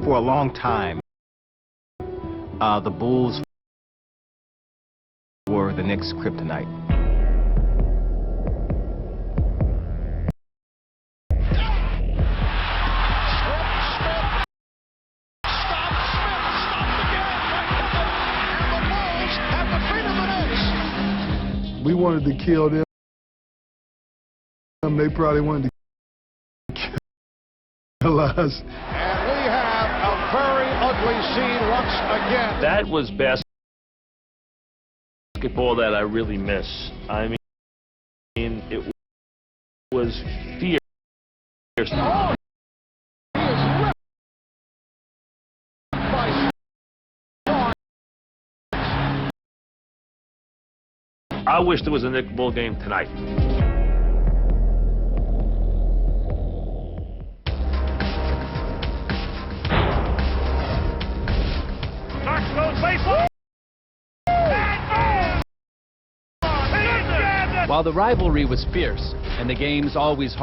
For a long time, the Bulls were the Knicks' kryptonite. We wanted to kill them. They probably wanted to kill us. And we have a very ugly scene once again. That was basketball that I really miss. I mean, it was fierce. Oh, he is ripped by Starks. I wish there was a Knicks Bull game tonight. While the rivalry was fierce and the games always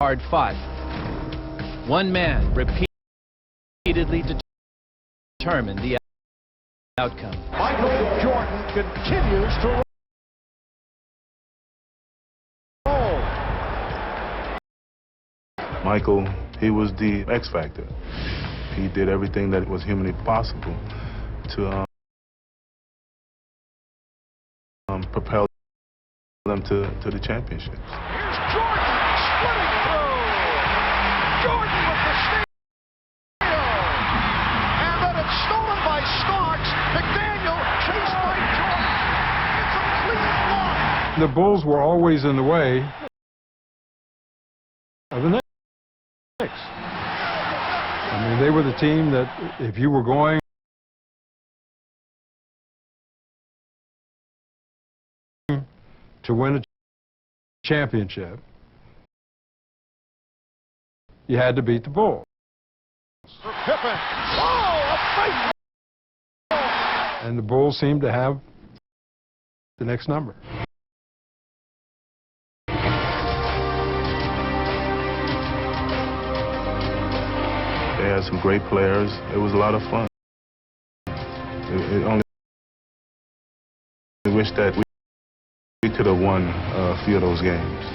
hard fought, one man repeatedly determined the outcome. Michael Jordan continues to roll. Michael, he was the X factor. He did everything that was humanly possible to propel them to the championship. Here's Jordan splitting through. Jordan with the steal. And then it's stolen by Starks. McDaniel chased by Jordan. It's a clean block. The Bulls were always in the way of the Knicks. I mean, they were the team that if you were going to win a championship, you had to beat the Bulls. For Pippen. Oh, a fight. And the Bulls seemed to have the next number. They had some great players. It was a lot of fun. It only wish that we could have won a few of those games.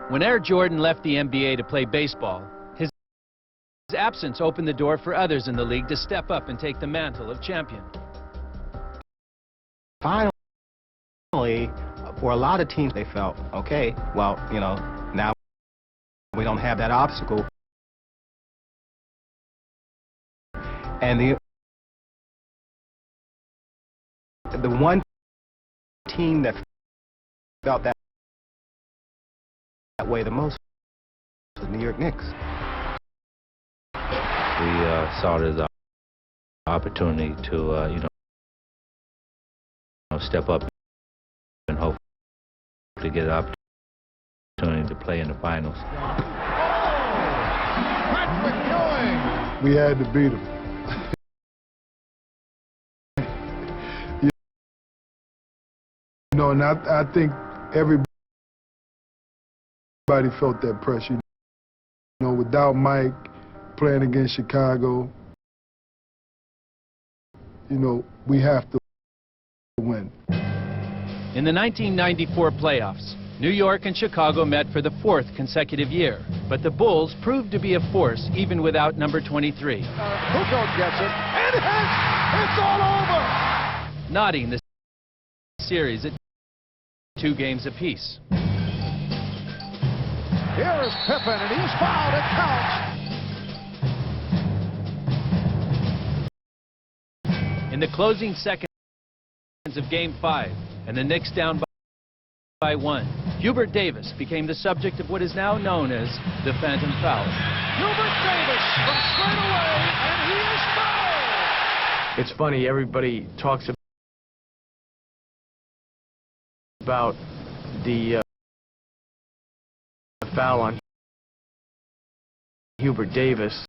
When Air Jordan left the NBA to play baseball, his absence opened the door for others in the league to step up and take the mantle of champion. Finally, for a lot of teams, they felt, okay, well, you know, now we don't have that obstacle. And the one team that felt that way the most was the New York Knicks. We saw it as an opportunity to, you know, step up and hope to get an opportunity to play in the finals. Patrick Ewing. We had to beat them. You know, and I think everybody felt that pressure. You know, without Mike playing against Chicago, you know, we have to win. In the 1994 playoffs, New York and Chicago met for the 4th consecutive year, but the Bulls proved to be a force even without number 23. Kukoc gets it, and it's all over. Knotting the series at 2 games apiece. Here is Pippen, and he's fouled. It counts. In the closing seconds of Game 5, and the Knicks down by 1, Hubert Davis became the subject of what is now known as the Phantom Foul. Hubert Davis from straight away, and he is fouled. It's funny, everybody talks about the foul on Hubert Davis.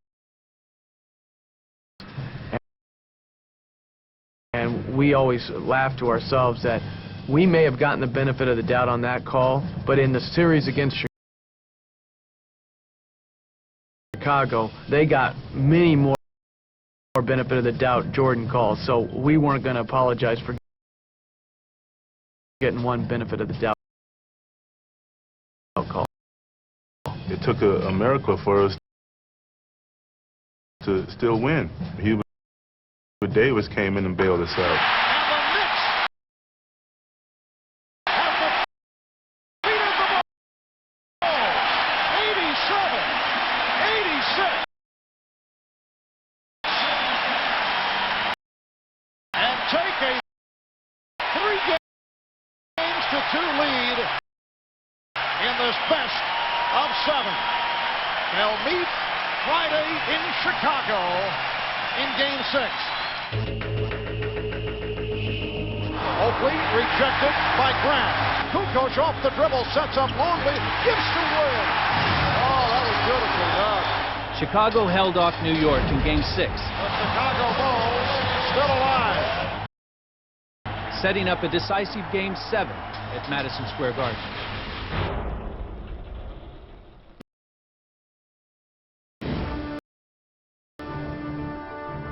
and we always laugh to ourselves that we may have gotten the benefit of the doubt on that call, but in the series against Chicago, they got many more benefit of the doubt Jordan calls, so we weren't going to apologize for getting one benefit of the doubt call. It took a miracle for us to still win. Hubert Davis came in and bailed us out. Take a 3-2 lead in this best of 7. They'll meet Friday in Chicago in Game 6. Oakley rejected by Grant. Kukoc off the dribble, sets up Longley, gives to Williams. Oh, that was beautifully done. Chicago held off New York in Game 6. The Chicago Bulls still alive. Setting up a decisive Game 7 at Madison Square Garden.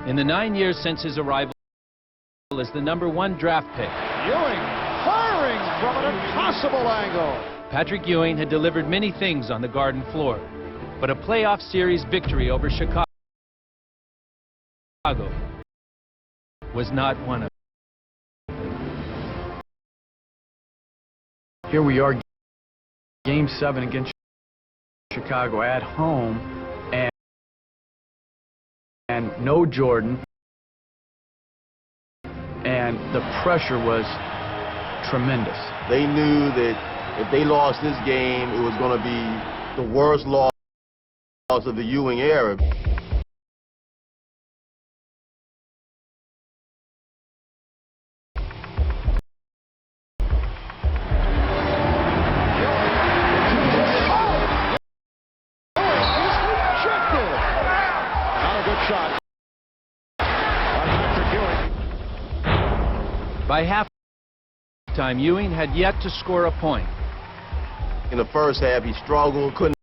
In the 9 years since his arrival as the #1 draft pick, Ewing firing from an impossible angle. Patrick Ewing had delivered many things on the Garden floor, but a playoff series victory over Chicago was not one of them. Here we are, Game 7 against Chicago at home, and no Jordan, and the pressure was tremendous. They knew that if they lost this game, it was going to be the worst loss of the Ewing era. By halftime, Ewing had yet to score a point. In the first half, he struggled, couldn't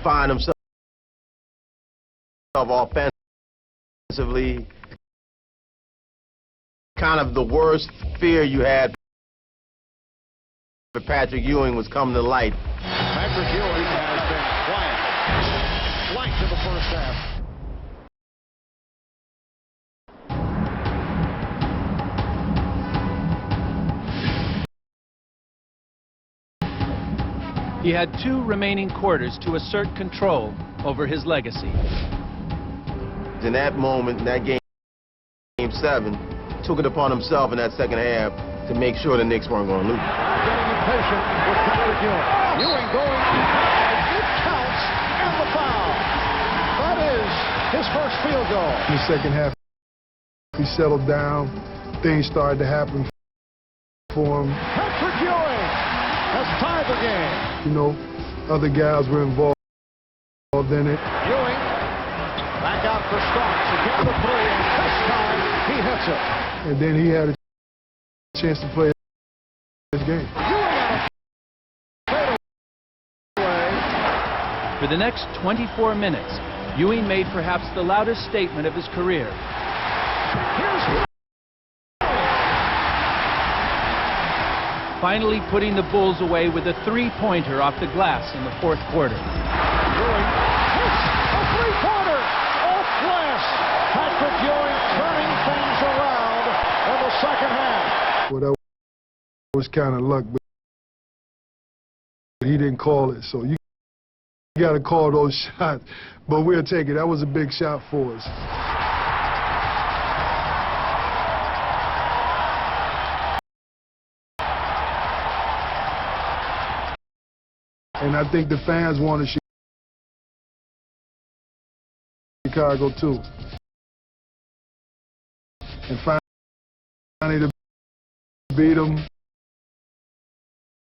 find himself offensively. Kind of the worst fear you had for Patrick Ewing was coming to light. Patrick Ewing has been quiet. Blanked in the first half. He had 2 remaining quarters to assert control over his legacy. In that moment, in that game 7, took it upon himself in that second half to make sure the Knicks weren't going to lose. Getting impatient with Patrick Ewing. Ewing going high. It counts, and the foul. That is his first field goal. In the second half, he settled down. Things started to happen for him. Patrick Ewing has tied the game. You know, other guys were involved in it. Ewing back out for Starks. Again the 3, and this time he hits it. And then he had a chance to play his game. Ewing on a fadeaway. For the next 24 minutes, Ewing made perhaps the loudest statement of his career. Here's Finally putting the Bulls away with a 3-pointer off the glass in the 4th quarter. Ewing hits a 3-pointer off glass. Patrick Ewing turning things around in the second half. Well, that was kind of luck, but he didn't call it. So you got to call those shots. But we'll take it. That was a big shot for us. And I think the fans wanted Chicago too. And finally to beat them,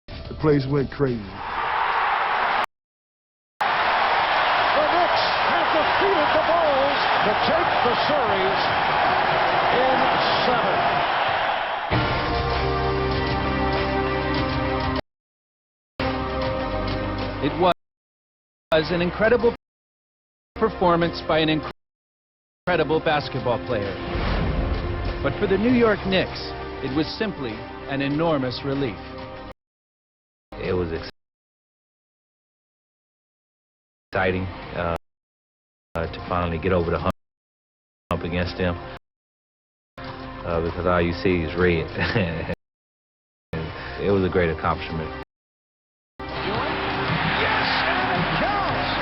the place went crazy. The Knicks have defeated the Bulls to take the series in 7. It was an incredible performance by an incredible basketball player. But for the New York Knicks, it was simply an enormous relief. It was exciting to finally get over the hump against them because all you see is red. It was a great accomplishment.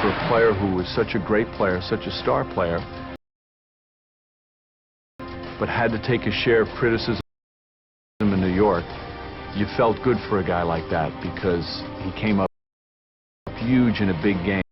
For a player who was such a great player, such a star player, but had to take a share of criticism in New York, you felt good for a guy like that because he came up huge in a big game.